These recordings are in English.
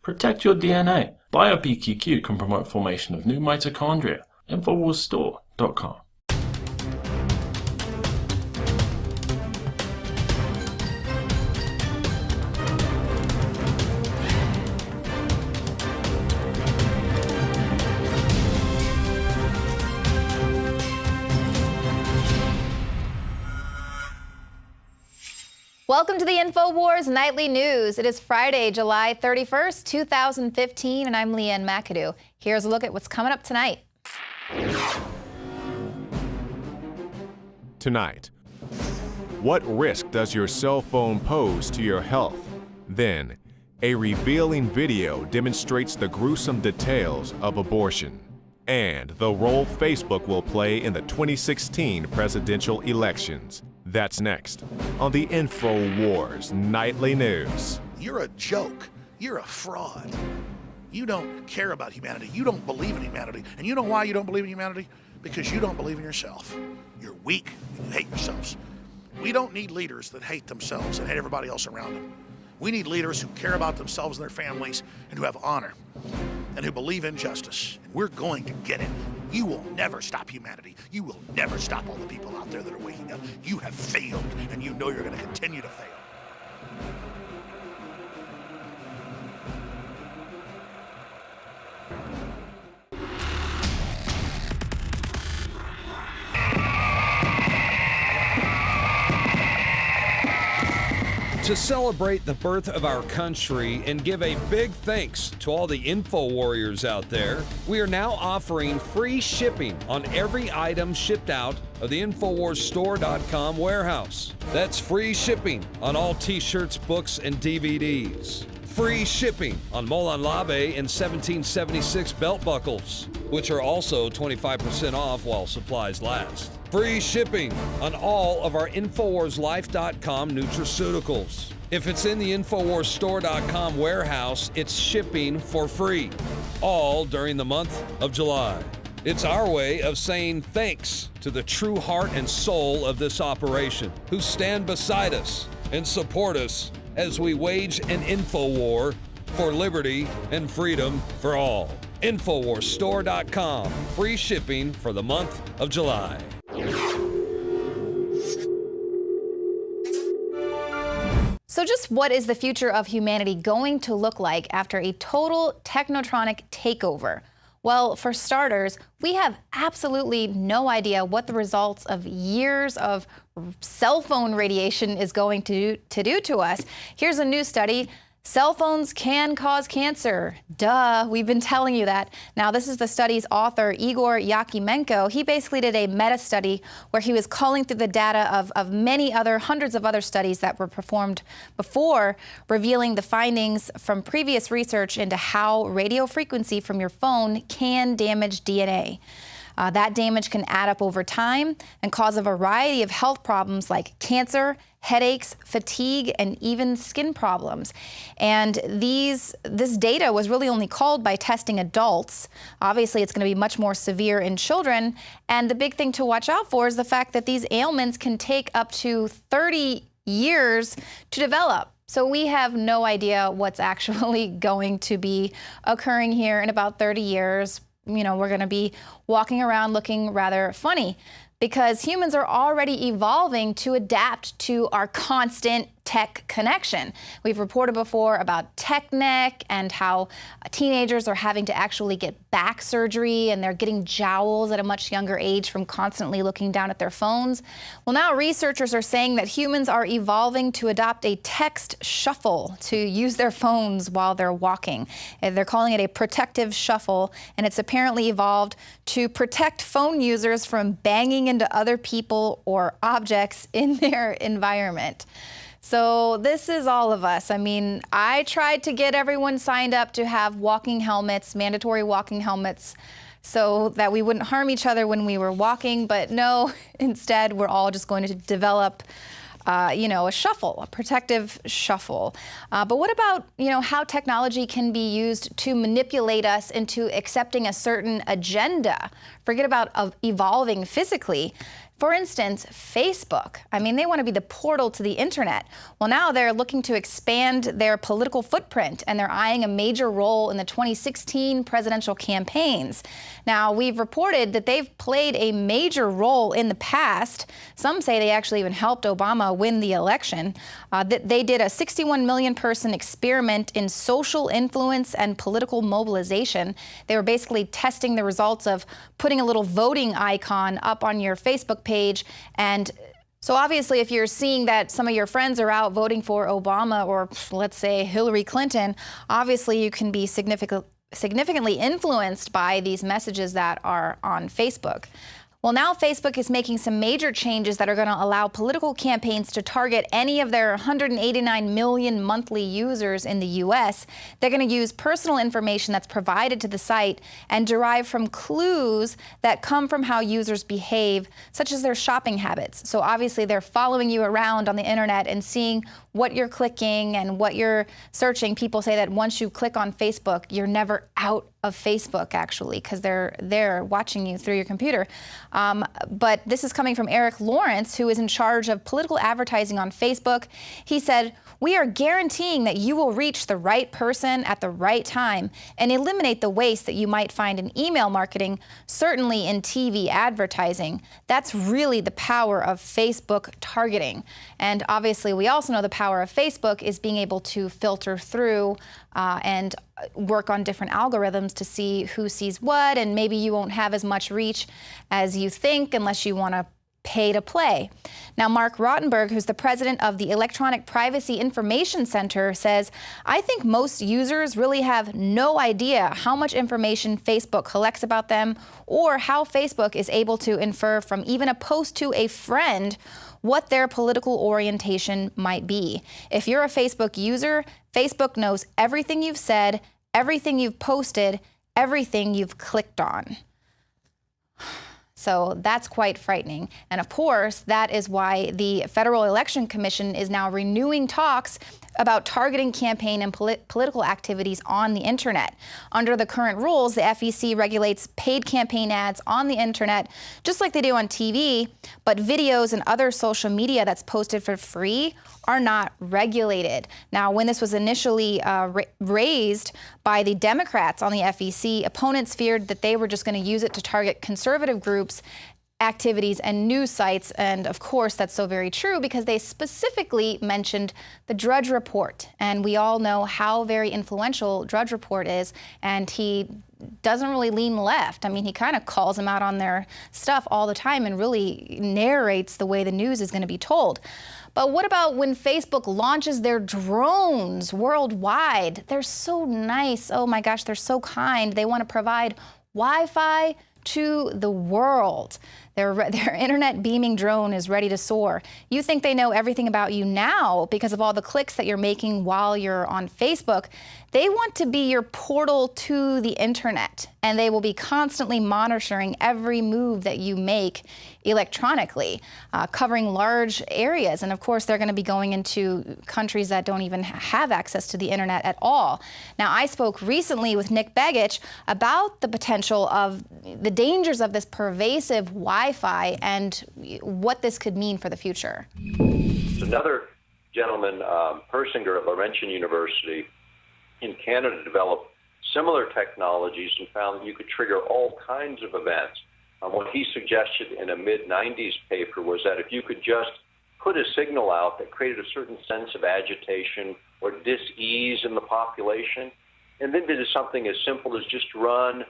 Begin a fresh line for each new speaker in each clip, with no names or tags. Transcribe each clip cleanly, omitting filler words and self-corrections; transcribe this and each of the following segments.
Protect your DNA. BioPQQ can promote formation of new mitochondria. Infowarsstore.com.
Welcome to the Infowars Nightly News. It is Friday, July 31st, 2015, and I'm Leanne McAdoo. Here's a look at what's coming up tonight.
Tonight, what risk does your cell phone pose to your health? Then, a revealing video demonstrates the gruesome details of abortion and the role Facebook will play in the 2016 presidential elections. That's next on the Infowars Nightly News.
You're a joke. You're a fraud. You don't care about humanity. You don't believe in humanity. And you know why you don't believe in humanity? Because you don't believe in yourself. You're weak and you hate yourselves. We don't need leaders that hate themselves and hate everybody else around them. We need leaders who care about themselves and their families and who have honor and who believe in justice. And we're going to get it. You will never stop humanity. You will never stop all the people out there that are waking up. You have failed, and you know you're going to continue to fail.
To celebrate the birth of our country and give a big thanks to all the info warriors out there, we are now offering free shipping on every item shipped out of the InfowarsStore.com warehouse. That's free shipping on all t-shirts, books, and DVDs. Free shipping on Molon Labe and 1776 belt buckles, which are also 25% off while supplies last. Free shipping on all of our InfowarsLife.com nutraceuticals. If it's in the InfowarsStore.com warehouse, it's shipping for free, all during the month of July. It's our way of saying thanks to the true heart and soul of this operation, who stand beside us and support us as we wage an info war for liberty and freedom for all. InfowarsStore.com, free shipping for the month of July.
So just what is the future of humanity going to look like after a total technotronic takeover? Well, for starters, we have absolutely no idea what the results of years of cell phone radiation is going to do to us. Here's a new study. Cell phones can cause cancer. Duh, we've been telling you that. Now, this is the study's author, Igor Yakimenko. He basically did a meta-study where he was culling through the data of many other, hundreds of other studies that were performed before, revealing the findings from previous research into how radio frequency from your phone can damage DNA. That damage can add up over time and cause a variety of health problems like cancer, headaches, fatigue, and even skin problems. And this data was really only called by testing adults. Obviously, it's going to be much more severe in children. And the big thing to watch out for is the fact that these ailments can take up to 30 years to develop. So we have no idea what's actually going to be occurring here in about 30 years. You know, we're going to be walking around looking rather funny because humans are already evolving to adapt to our constant tech connection. We've reported before about tech neck and how teenagers are having to actually get back surgery and they're getting jowls at a much younger age from constantly looking down at their phones. Well, now researchers are saying that humans are evolving to adopt a text shuffle to use their phones while they're walking. They're calling it a protective shuffle, and it's apparently evolved to protect phone users from banging into other people or objects in their environment. So this is all of us. I mean, I tried to get everyone signed up to have walking helmets, mandatory walking helmets, so that we wouldn't harm each other when we were walking. But no, instead, we're all just going to develop a shuffle, a protective shuffle. But what about, how technology can be used to manipulate us into accepting a certain agenda? Forget about evolving physically. For instance, Facebook. I mean, they want to be the portal to the internet. Well, now they're looking to expand their political footprint, and they're eyeing a major role in the 2016 presidential campaigns. Now, we've reported that they've played a major role in the past. Some say they actually even helped Obama win the election. They did a 61 million person experiment in social influence and political mobilization. They were basically testing the results of putting a little voting icon up on your Facebook page. And so obviously, if you're seeing that some of your friends are out voting for Obama or, let's say, Hillary Clinton, obviously you can be significantly influenced by these messages that are on Facebook. Well, now Facebook is making some major changes that are going to allow political campaigns to target any of their 189 million monthly users in the U.S. They're going to use personal information that's provided to the site and derive from clues that come from how users behave, such as their shopping habits. So obviously, they're following you around on the internet and seeing what you're clicking and what you're searching. People say that once you click on Facebook, you're never out of Facebook, actually, because they're watching you through your computer. But this is coming from Eric Lawrence, who is in charge of political advertising on Facebook. He said, "We are guaranteeing that you will reach the right person at the right time and eliminate the waste that you might find in email marketing, certainly in TV advertising. That's really the power of Facebook targeting." And obviously, we also know the power of Facebook is being able to filter through and work on different algorithms to see who sees what, and maybe you won't have as much reach as you think unless you want to pay to play. Now, Mark Rottenberg, who's the president of the Electronic Privacy Information Center, says, "I think most users really have no idea how much information Facebook collects about them or how Facebook is able to infer from even a post to a friend what their political orientation might be. If you're a Facebook user, Facebook knows everything you've said, everything you've posted, everything you've clicked on." So that's quite frightening. And of course, that is why the Federal Election Commission is now renewing talks about targeting campaign and political activities on the internet. Under the current rules, the FEC regulates paid campaign ads on the internet, just like they do on TV, but videos and other social media that's posted for free are not regulated. Now, when this was initially raised by the Democrats on the FEC, opponents feared that they were just going to use it to target conservative groups, activities, and news sites. And of course, that's so very true because they specifically mentioned the Drudge Report. And we all know how very influential Drudge Report is. And he doesn't really lean left. I mean, he kind of calls them out on their stuff all the time and really narrates the way the news is going to be told. But what about when Facebook launches their drones worldwide? They're so nice. Oh my gosh, they're so kind. They want to provide Wi-Fi to the world. Their internet beaming drone is ready to soar. You think they know everything about you now because of all the clicks that you're making while you're on Facebook. They want to be your portal to the internet, and they will be constantly monitoring every move that you make electronically, covering large areas. And of course, they're going to be going into countries that don't even have access to the internet at all. Now, I spoke recently with Nick Begich about the potential of the dangers of this pervasive Wi-Fi and what this could mean for the future.
Another gentleman, Persinger at Laurentian University in Canada, developed similar technologies and found that you could trigger all kinds of events. What he suggested in a mid-90s paper was that if you could just put a signal out that created a certain sense of agitation or dis-ease in the population, and then did something as simple as just run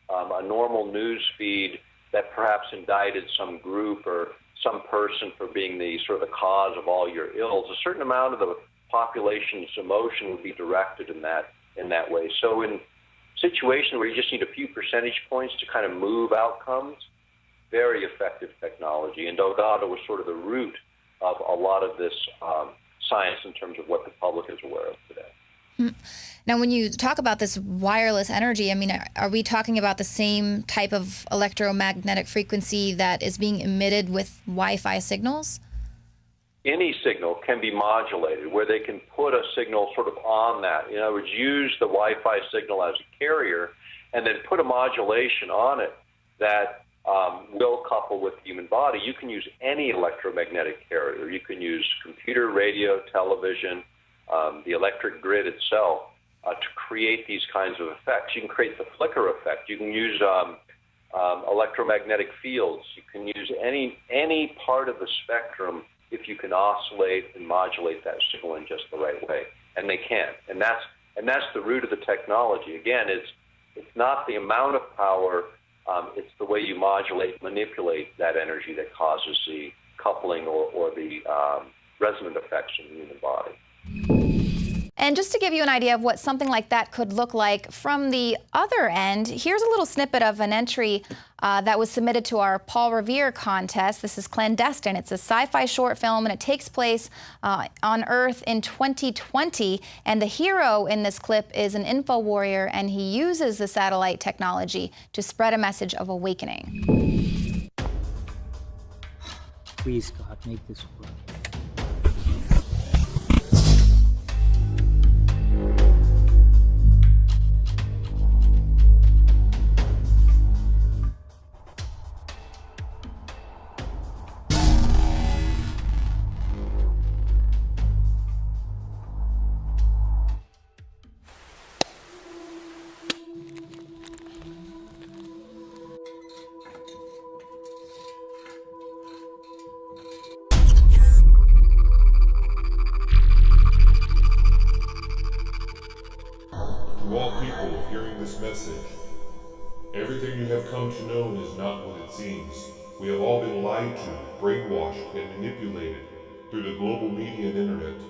a normal news feed that perhaps indicted some group or some person for being the sort of the cause of all your ills, a certain amount of the population's emotion would be directed in that way. So in situations where you just need a few percentage points to kind of move outcomes, very effective technology. And Delgado was sort of the root of a lot of this science in terms of what the public is aware of today.
Now, when you talk about this wireless energy, I mean, are we talking about the same type of electromagnetic frequency that is being emitted with Wi-Fi signals?
Any signal can be modulated, where they can put a signal sort of on that. In other words, use the Wi-Fi signal as a carrier and then put a modulation on it that will couple with the human body. You can use any electromagnetic carrier. You can use computer, radio, television, the electric grid itself to create these kinds of effects. You can create the flicker effect. You can use electromagnetic fields. You can use any part of the spectrum if you can oscillate and modulate that signal in just the right way, and they can. And that's the root of the technology. Again, it's not the amount of power. It's the way you modulate, manipulate that energy that causes the coupling or the resonant effects in the human body.
And just to give you an idea of what something like that could look like from the other end, here's a little snippet of an entry that was submitted to our Paul Revere contest. This is Clandestine. It's a sci-fi short film, and it takes place on Earth in 2020. And the hero in this clip is an info warrior, and he uses the satellite technology to spread a message of awakening.
Please, God, make this work.
To all people hearing this message, everything you have come to know is not what it seems. We have all been lied to, brainwashed, and manipulated through the global media and internet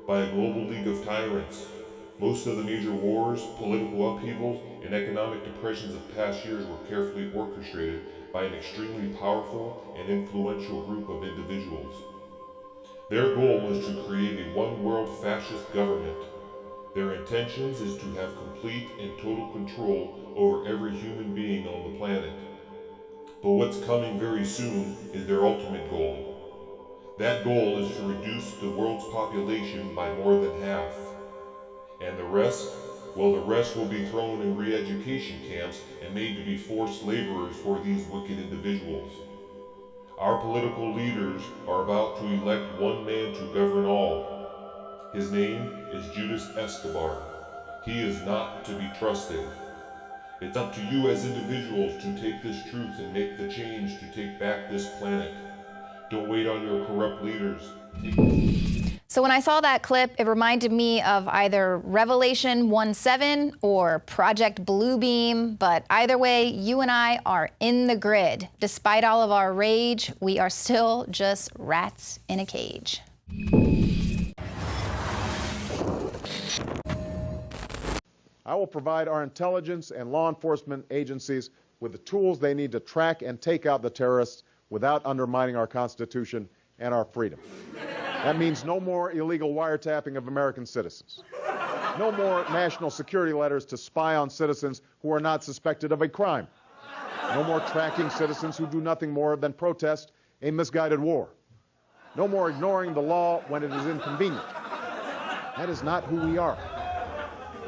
by a global league of tyrants. Most of the major wars, political upheavals, and economic depressions of past years were carefully orchestrated by an extremely powerful and influential group of individuals. Their goal is to create a one-world fascist government. Their intentions is to have complete and total control over every human being on the planet. But what's coming very soon is their ultimate goal. That goal is to reduce the world's population by more than half. And the rest? Well, the rest will be thrown in re-education camps and made to be forced laborers for these wicked individuals. Our political leaders are about to elect one man to govern all. His name is Judas Escobar. He is not to be trusted. It's up to you as individuals to take this truth and make the change to take back this planet. Don't wait on your corrupt leaders.
So when I saw that clip, it reminded me of either Revelation 1:7 or Project Bluebeam. But either way, you and I are in the grid. Despite all of our rage, we are still just rats in a cage.
I will provide our intelligence and law enforcement agencies with the tools they need to track and take out the terrorists without undermining our Constitution and our freedom. That means no more illegal wiretapping of American citizens. No more national security letters to spy on citizens who are not suspected of a crime. No more tracking citizens who do nothing more than protest a misguided war. No more ignoring the law when it is inconvenient. That is not who we are.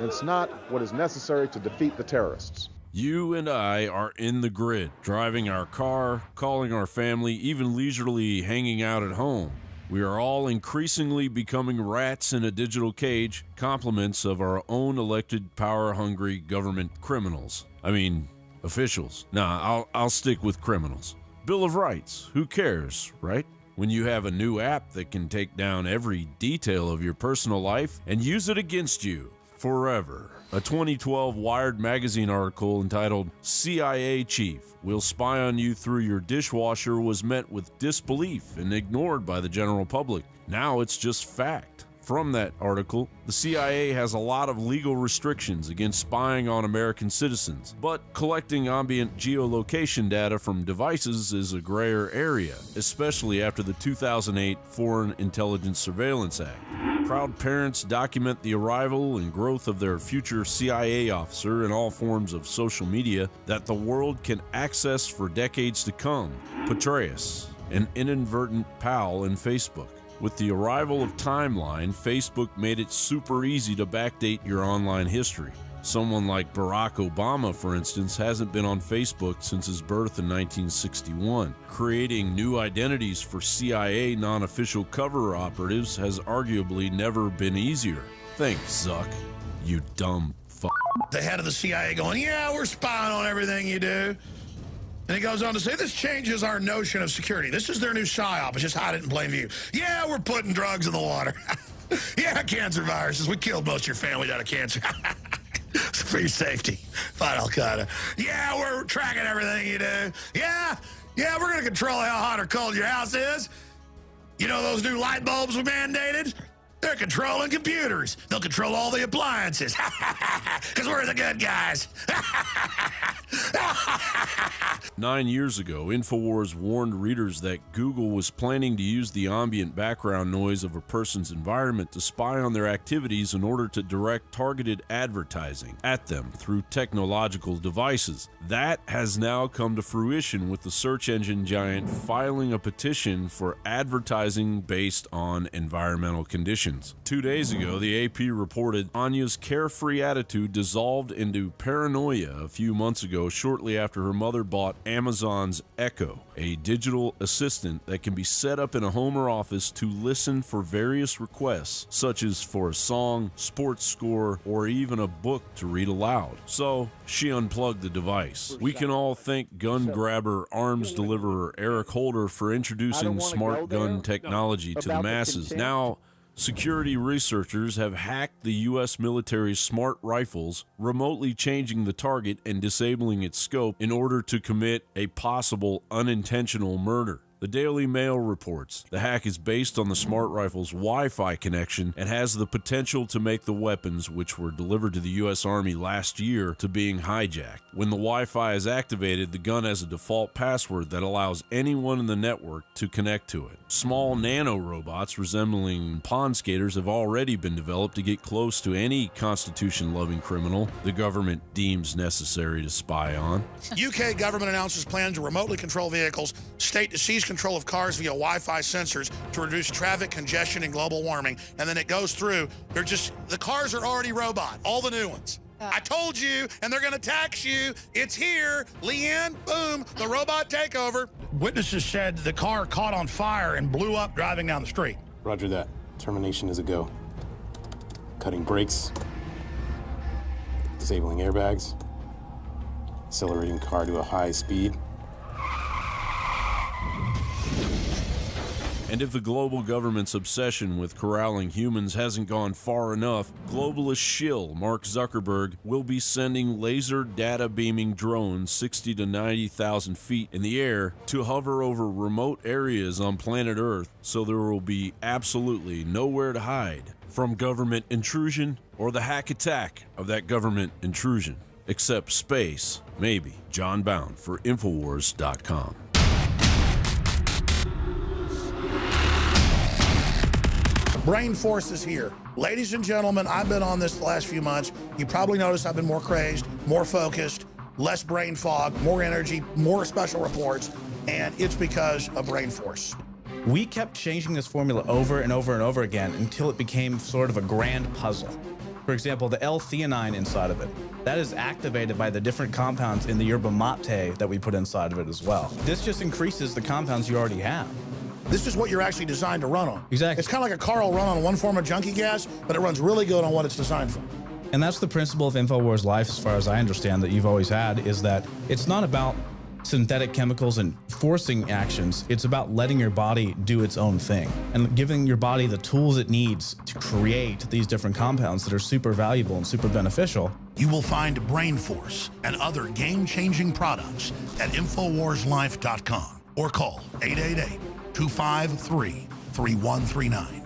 It's not what is necessary to defeat the terrorists.
You and I are in the grid, driving our car, calling our family, even leisurely hanging out at home. We are all increasingly becoming rats in a digital cage, compliments of our own elected, power-hungry government criminals. I mean, officials. Nah, I'll stick with criminals. Bill of Rights, who cares, right? When you have a new app that can take down every detail of your personal life and use it against you forever. A 2012 Wired magazine article entitled CIA Chief Will Spy on You Through Your Dishwasher was met with disbelief and ignored by the general public. Now it's just fact. From that article, the CIA has a lot of legal restrictions against spying on American citizens, but collecting ambient geolocation data from devices is a grayer area, especially after the 2008 Foreign Intelligence Surveillance Act. Proud parents document the arrival and growth of their future CIA officer in all forms of social media that the world can access for decades to come. Petraeus, an inadvertent pal in Facebook. With the arrival of Timeline, Facebook made it super easy to backdate your online history. Someone like Barack Obama, for instance, hasn't been on Facebook since his birth in 1961. Creating new identities for CIA non-official cover operatives has arguably never been easier. Thanks, Zuck, you dumb fuck.
The head of the CIA going, yeah, we're spying on everything you do. And he goes on to say, this changes our notion of security. This is their new PSYOP. It's just hide it in plain view. Yeah, we're putting drugs in the water. Yeah, cancer viruses. We killed most of your family out of cancer. For your safety. Fight Al-Qaeda. Yeah, we're tracking everything you do. Yeah, we're going to control how hot or cold your house is. You know those new light bulbs we mandated? They're controlling computers. They'll control all the appliances. Because we're the good guys.
9 years ago, Infowars warned readers that Google was planning to use the ambient background noise of a person's environment to spy on their activities in order to direct targeted advertising at them through technological devices. That has now come to fruition, with the search engine giant filing a petition for advertising based on environmental conditions. 2 days ago, the AP reported Anya's carefree attitude dissolved into paranoia a few months ago, shortly after her mother bought Amazon's Echo, a digital assistant that can be set up in a home or office to listen for various requests, such as for a song, sports score, or even a book to read aloud. So she unplugged the device. We can all thank gun grabber, arms deliverer Eric Holder for introducing smart gun technology to the masses. Now, security researchers have hacked the U.S. military's smart rifles, remotely changing the target and disabling its scope in order to commit a possible unintentional murder. The Daily Mail reports the hack is based on the smart rifle's Wi-Fi connection and has the potential to make the weapons, which were delivered to the U.S. Army last year, to being hijacked. When the Wi-Fi is activated, the gun has a default password that allows anyone in the network to connect to it. Small nano-robots resembling pond skaters have already been developed to get close to any Constitution-loving criminal the government deems necessary to spy on.
UK government announces plans to remotely control vehicles, state to seize control of cars via Wi-Fi sensors to reduce traffic congestion and global warming. And then it goes through. The cars are already robot, all the new ones. I told you, and they're going to tax you. It's here. Leanne, boom, the robot takeover. Witnesses said the car caught on fire and blew up driving down the street.
Roger that. Termination is a go. Cutting brakes. Disabling airbags. Accelerating car to a high speed.
And if the global government's obsession with corralling humans hasn't gone far enough, globalist shill Mark Zuckerberg will be sending laser data beaming drones 60 to 90,000 feet in the air to hover over remote areas on planet Earth, so there will be absolutely nowhere to hide from government intrusion or the hack attack of that government intrusion. Except space, maybe. John Bound for Infowars.com.
Brain Force is here. Ladies and gentlemen, I've been on this the last few months. You probably noticed I've been more crazed, more focused, less brain fog, more energy, more special reports, and it's because of Brain Force.
We kept changing this formula over and over and over again until it became sort of a grand puzzle. For example, the L-theanine inside of it, that is activated by the different compounds in the yerba mate that we put inside of it as well. This just increases the compounds you already have.
This is what you're actually designed to run on.
Exactly.
It's kind of like a car will run on one form of junkie gas, but it runs really good on what it's designed for.
And that's the principle of Infowars Life, as far as I understand, that you've always had, is that it's not about synthetic chemicals and forcing actions. It's about letting your body do its own thing and giving your body the tools it needs to create these different compounds that are super valuable and super beneficial.
You will find Brain Force and other game-changing products at InfoWarsLife.com or call 888-253-3139.